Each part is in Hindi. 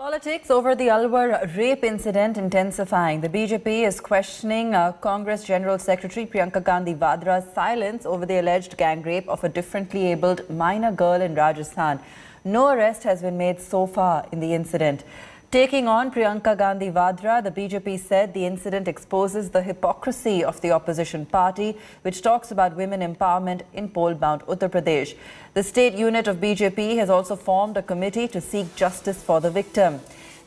Politics over the Alwar rape incident intensifying. The BJP is questioning Congress General Secretary Priyanka Gandhi Vadra's silence over the alleged gang rape of a differently abled minor girl in Rajasthan. No arrest has been made so far in the incident. Taking on Priyanka Gandhi Vadra, the BJP said the incident exposes the hypocrisy of the opposition party, which talks about women empowerment in poll-bound Uttar Pradesh. The state unit of BJP has also formed a committee to seek justice for the victim.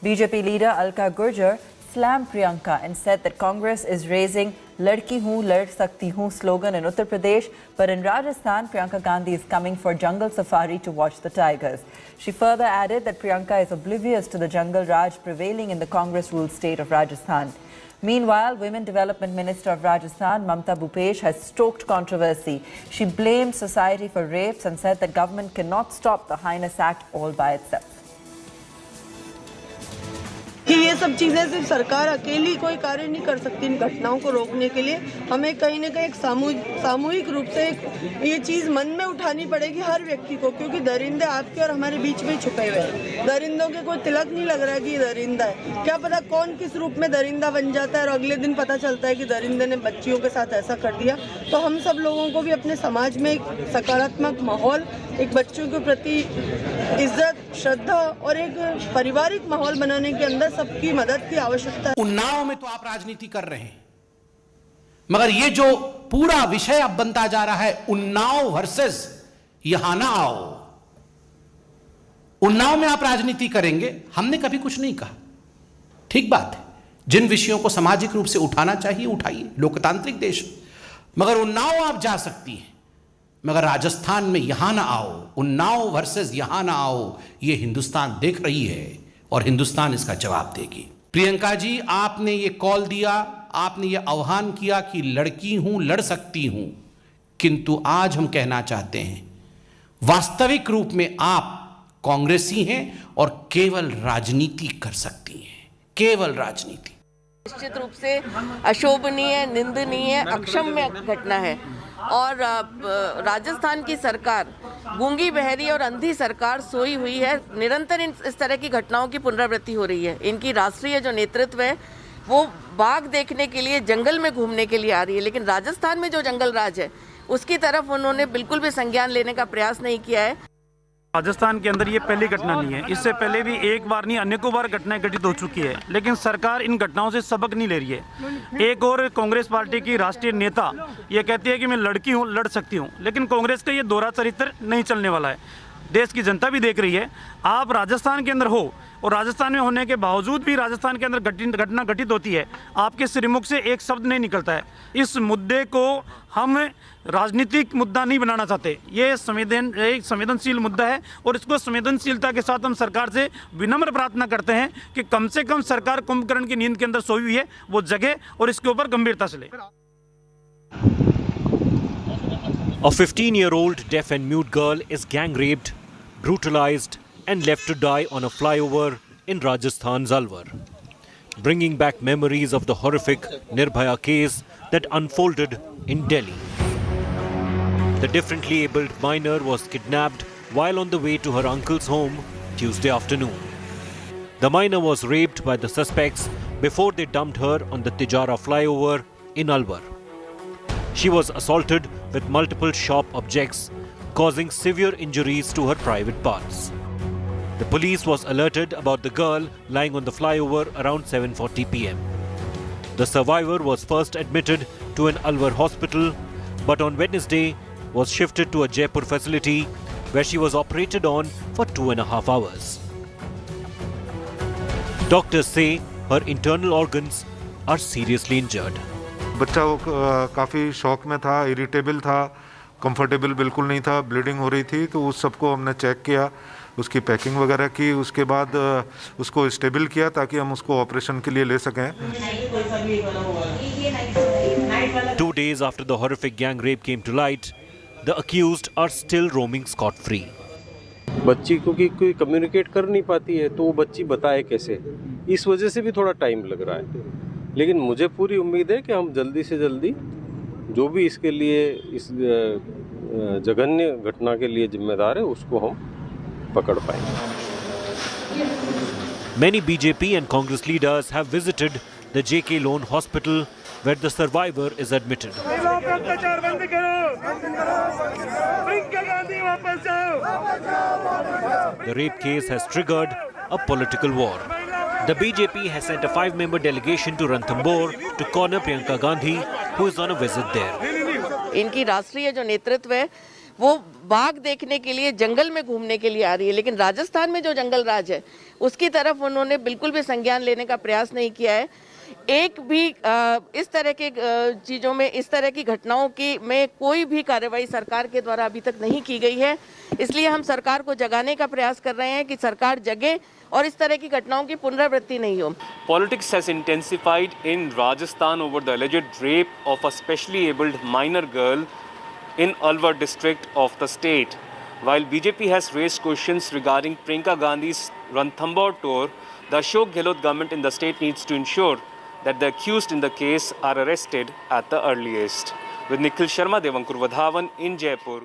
BJP leader Alka Gurjar slammed Priyanka and said that Congress is raising "Ladki hoon, lad sakti hoon" slogan in Uttar Pradesh, but in Rajasthan, Priyanka Gandhi is coming for jungle safari to watch the tigers. She further added that Priyanka is oblivious to the jungle raj prevailing in the Congress-ruled state of Rajasthan. Meanwhile, Women Development Minister of Rajasthan, Mamta Bhupesh, has stoked controversy. She blamed society for rapes and said that government cannot stop the Highness Act all by itself. कि ये सब चीज़ें सिर्फ सरकार अकेली कोई कार्य नहीं कर सकती इन घटनाओं को रोकने के लिए। हमें कहीं ना कहीं एक सामूहिक रूप से ये चीज़ मन में उठानी पड़ेगी हर व्यक्ति को, क्योंकि दरिंदे आपके और हमारे बीच में छुपे हुए हैं। दरिंदों के कोई तिलक नहीं लग रहा है कि ये दरिंदा है। क्या पता कौन किस रूप में दरिंदा बन जाता है और अगले दिन पता चलता है कि दरिंदे ने बच्चियों के साथ ऐसा कर दिया। तो हम सब लोगों को भी अपने समाज में एक सकारात्मक माहौल, एक बच्चों के प्रति इज्जत, श्रद्धा और एक पारिवारिक माहौल बनाने के अंदर सबकी मदद की आवश्यकता है। उन्नाव में तो आप राजनीति कर रहे हैं, मगर ये जो पूरा विषय अब बनता जा रहा है उन्नाव वर्सेस यहां ना आओ, उन्नाव में आप राजनीति करेंगे, हमने कभी कुछ नहीं कहा। ठीक बात है, जिन विषयों को सामाजिक रूप से उठाना चाहिए उठाइए, लोकतांत्रिक देश, मगर उन्नाव आप जा सकती हैं, मगर राजस्थान में यहां ना आओ। उन्नाव वर्सेस यहां ना आओ, ये हिंदुस्तान देख रही है और हिंदुस्तान इसका जवाब देगी। प्रियंका जी, आपने ये कॉल दिया, आपने ये आह्वान किया कि लड़की हूं, लड़ सकती हूं, किंतु आज हम कहना चाहते हैं वास्तविक रूप में आप कांग्रेसी हैं और केवल राजनीति कर सकती हैं, केवल राजनीति। निश्चित रूप से अशोभनीय, निंदनीय, अक्षम्य घटना है और राजस्थान की सरकार गूंगी, बहरी और अंधी सरकार सोई हुई है। निरंतर इस तरह की घटनाओं की पुनरावृत्ति हो रही है। इनकी राष्ट्रीय जो नेतृत्व है वो बाघ देखने के लिए जंगल में घूमने के लिए आ रही है, लेकिन राजस्थान में जो जंगल राज है उसकी तरफ उन्होंने बिल्कुल भी संज्ञान लेने का प्रयास नहीं किया है। राजस्थान के अंदर ये पहली घटना नहीं है, इससे पहले भी एक बार नहीं अनेकों बार घटनाएं घटित हो चुकी है, लेकिन सरकार इन घटनाओं से सबक नहीं ले रही है। एक और कांग्रेस पार्टी की राष्ट्रीय नेता ये कहती है कि मैं लड़की हूँ, लड़ सकती हूँ, लेकिन कांग्रेस का ये दोहरा चरित्र नहीं चलने वाला है। देश की जनता भी देख रही है, आप राजस्थान के अंदर हो और राजस्थान में होने के बावजूद भी राजस्थान के अंदर घटना घटित होती है, आपके श्रीमुख से एक शब्द नहीं निकलता है। इस मुद्दे को हम राजनीतिक मुद्दा नहीं बनाना चाहते, ये एक संवेदनशील मुद्दा है और इसको संवेदनशीलता के साथ हम सरकार से विनम्र प्रार्थना करते हैं कि कम से कम सरकार कुंभकर्ण की नींद के अंदर सोई हुई है, वो जगे और इसके ऊपर गंभीरता से ले। A 15-year-old deaf and mute girl is gang raped, brutalized and left to die on a flyover in Rajasthan's Alwar, bringing back memories of the horrific Nirbhaya case that unfolded in Delhi. The differently abled minor was kidnapped while on the way to her uncle's home Tuesday afternoon. The minor was raped by the suspects before they dumped her on the Tijara flyover in Alwar. She was assaulted with multiple sharp objects, causing severe injuries to her private parts. The police was alerted about the girl lying on the flyover around 7:40 p.m. The survivor was first admitted to an Alwar hospital, but on Wednesday was shifted to a Jaipur facility where she was operated on for 2.5 hours. Doctors say her internal organs are seriously injured. बच्चा काफ़ी शॉक में था, इरिटेबल था, कंफर्टेबल बिल्कुल नहीं था, ब्लीडिंग हो रही थी, तो उस सबको हमने चेक किया, उसकी पैकिंग वगैरह की, उसके बाद उसको स्टेबल किया ताकि हम उसको ऑपरेशन के लिए ले सकें। 2 days after the horrific gang rape came to light, the accused are still roaming scot-free. बच्ची क्योंकि कोई कम्युनिकेट कर नहीं पाती है तो वो बच्ची बताए कैसे, इस वजह से भी थोड़ा टाइम लग रहा है, लेकिन मुझे पूरी उम्मीद है कि हम जल्दी से जल्दी जो भी इसके लिए इस जघन्य घटना के लिए जिम्मेदार है उसको हम पकड़ पाएंगे। Many BJP and Congress leaders have visited the JK Lone Hospital where the survivor is admitted. The rape case has triggered a political war. The BJP has sent a 5-member delegation to Ranthambore to corner Priyanka Gandhi, who is on a visit there. इनकी राष्ट्रीय जो नेतृत्व है वो बाघ देखने के लिए जंगल में घूमने के लिए आ रही है, लेकिन राजस्थान में जो जंगल राज है उसकी तरफ उन्होंने बिल्कुल भी संज्ञान लेने का प्रयास नहीं किया है। एक भी इस तरह के चीज़ों में, इस तरह की घटनाओं की में कोई भी कार्रवाई सरकार के द्वारा अभी तक नहीं की गई है। इसलिए हम सरकार को जगाने का प्रयास कर रहे हैं कि सरकार जगे और इस तरह की घटनाओं की पुनरावृत्ति नहीं हो। Politics has intensified in Rajasthan over the alleged rape of a specially abled minor girl in Alwar district of the state. While BJP has raised questions regarding Priyanka Gandhi's Ranthambore tour, the Ashok Gehlot government in the state needs to ensure that the accused in the case are arrested at the earliest. With Nikhil Sharma, Devankur Vadhavan in Jaipur.